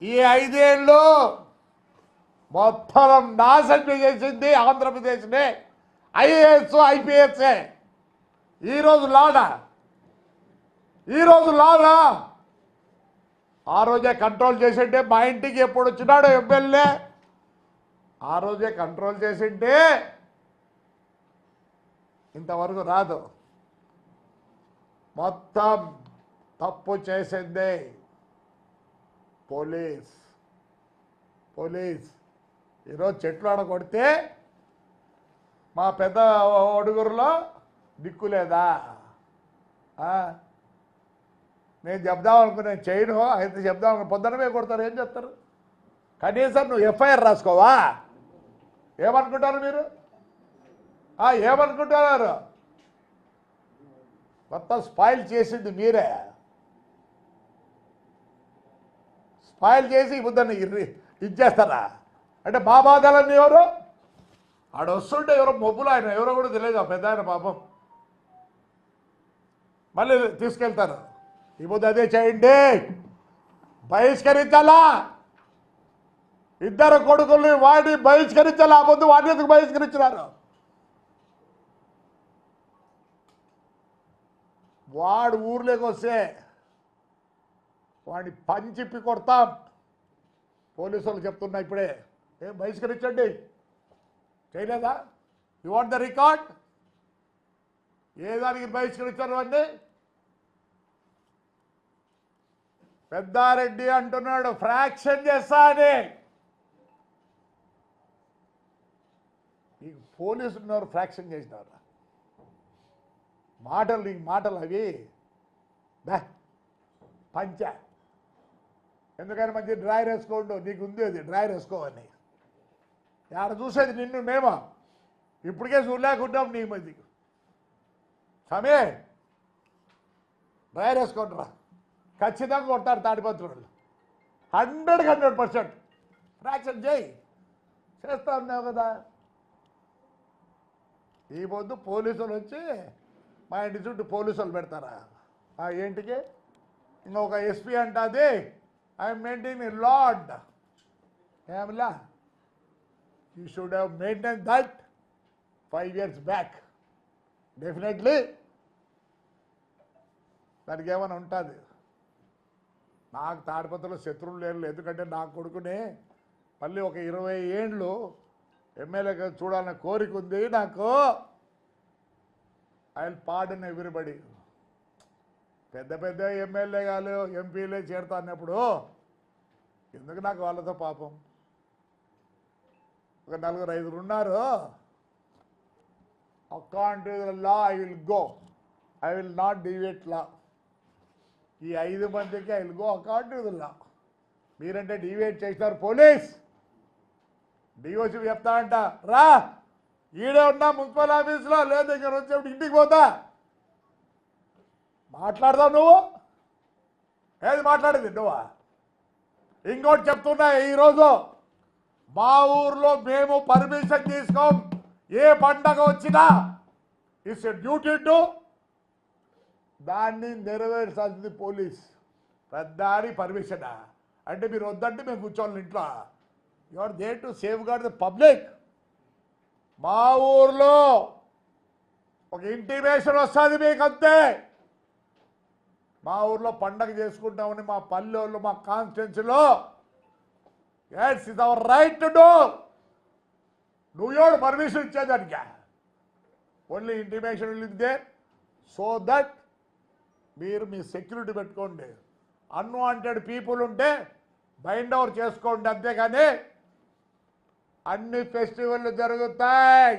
ఈ 5 ఏళ్ళు మొత్తం నాశనం చేసింది ఆంధ్రప్రదేశ్నే ఐఏఎస్ ఐపీఎస్ఏ. ఈరోజు లాడా ఆ రోజే కంట్రోల్ చేసింటే మా ఇంటికి ఎప్పుడు వచ్చినాడో ఎమ్మెల్యే ఆ రోజే కంట్రోల్ చేసింటే ఇంతవరకు రాదు. మొత్తం తప్పు చేసిందే పోలీస్. ఈరోజు చెట్లు ఆడగొడితే మా పెద్ద ఒడుగురులో దిక్కులేదా? నేను చెప్దాం అనుకున్నా చేయను, అయితే చెప్దాం అనుకున్నా పొద్దునమే కొడతారు. ఏం చెప్తారు? కనీసం నువ్వు ఎఫ్ఐఆర్ రాసుకోవా? ఏమనుకుంటారు మీరు? ఏమనుకుంటున్నారు? మొత్తం స్పాయిల్ చేసింది మీరే. స్పాయిల్ చేసి బుద్ధాన్ని ఇచ్చేస్తారా? అంటే మా బాధలన్నీ ఎవరు ఆడ వస్తుంటే ఎవరో మొబ్బులు ఆయన ఎవరో కూడా తెలియదు. పెద్ద ఆయన పాపం మళ్ళీ తీసుకెళ్తారు. ఈ బుద్ధి అదే చేయండి, బహిష్కరించాలా. 2 కొడుకుల్ని వాడిని బహిష్కరించాలా. ఆ పొద్దు వాడిని ఎందుకు బహిష్కరించినారు? వాడు ఊర్లోకి వస్తే వాడిని పంచిప్పి కొడతాం. పోలీసు వాళ్ళు చెప్తున్నా ఇప్పుడే, ఏం బహిష్కరించండి. చేయలేదా? You want the record? ఏ దానికి బహిష్కరించారు అండి? పెద్దారెడ్డి అంటున్నాడు ఫ్రాక్షన్ చేస్తా అని. నీకు పోలీసులు ఉన్నారు, ఫ్రాక్షన్ చేసినారు. నీకు మాటలు అవి పంచ. ఎందుకని మంచి డ్రాయర్ వేసుకోండు, నీకు ఉంది అది డ్రాయర్ వేసుకోవని. ఆడ చూసేది నిన్ను మేము ఇప్పటికే చూడలేకుంటాం. నీ మధ్య సమే డ్రాయర్ వేసుకోండిరా, ఖచ్చితంగా కొడతారు తాడిపత్రులు. 100% ఫ్రాక్షన్ చేస్తా ఉన్నావు కదా. ఈ పొద్దు పోలీసులు వచ్చి మా ఇంటి చుట్టూ పోలీసులు పెడతారా? ఏంటికి? ఇంకొక ఎస్పీ అంటుంది ఐఎమ్ మెయింటైనింగ్ లార్డ్. ఏమిలా? You should have maintain that 5 years back. Definitely దానికి ఏమైనా ఉంటుంది. నాకు తాడిపత్రిలో శత్రువులు లేరు. ఎందుకంటే నా కొడుకుని మళ్ళీ ఒక 20 ఏళ్ళు ఎమ్మెల్యేగా చూడాలనే కోరిక ఉంది నాకు. I will pardon everybody. పెద్ద ఎమ్మెల్యేలు ఎంపీలే చేరుతా అన్నప్పుడు ఎందుకు నాకు వాళ్ళతో పాపం? ఒక 4-5 ఉన్నారు. According to the law I will go, I will not deviate law. ఈ 5 మందికి I will go according to the law. మీరంటే డివేట్ చేస్తారు. పోలీస్ డిఓసి చెప్తా అంట, రా ఈడే ఉన్నా మున్సిపల్ ఆఫీస్లో, లేదా ఇక్కడ వచ్చేప్పుడు ఇంటికి పోతా. మాట్లాడదావు నువ్వు? ఏది మాట్లాడేది నువ్వా? ఇంకోటి చెప్తున్నా, ఈరోజు మా ఊర్లో మేము పర్మిషన్ తీసుకోం. ఏ పండగ వచ్చినా ఇట్స్ డ్యూటీ టు దాన్ని నెరవేర్చాల్సింది పోలీస్. పెద్దారి పర్మిషనా అంటే మీరు వద్దంటే మేము కూర్చోవాలి ఇంట్లో. You are there to safeguard the public. మా ఊర్లో ఒక ఇంటిమేషన్ వస్తుంది మీకు అంతే. మా ఊర్లో పండగ చేసుకుంటామని మా పల్లెళ్ళు, మా కాన్స్టిట్యున్సీలో it's our right to do. నువ్వు పర్మిషన్ ఇచ్చేదానికి only intimation will they, so that మీరు మీ సెక్యూరిటీ పెట్టుకోండి. అన్వాంటెడ్ పీపుల్ ఉంటే బైండ్ ఓవర్ చేసుకోండి. అంతేగాని అన్ని ఫెస్టివల్లు జరుగుతాయి.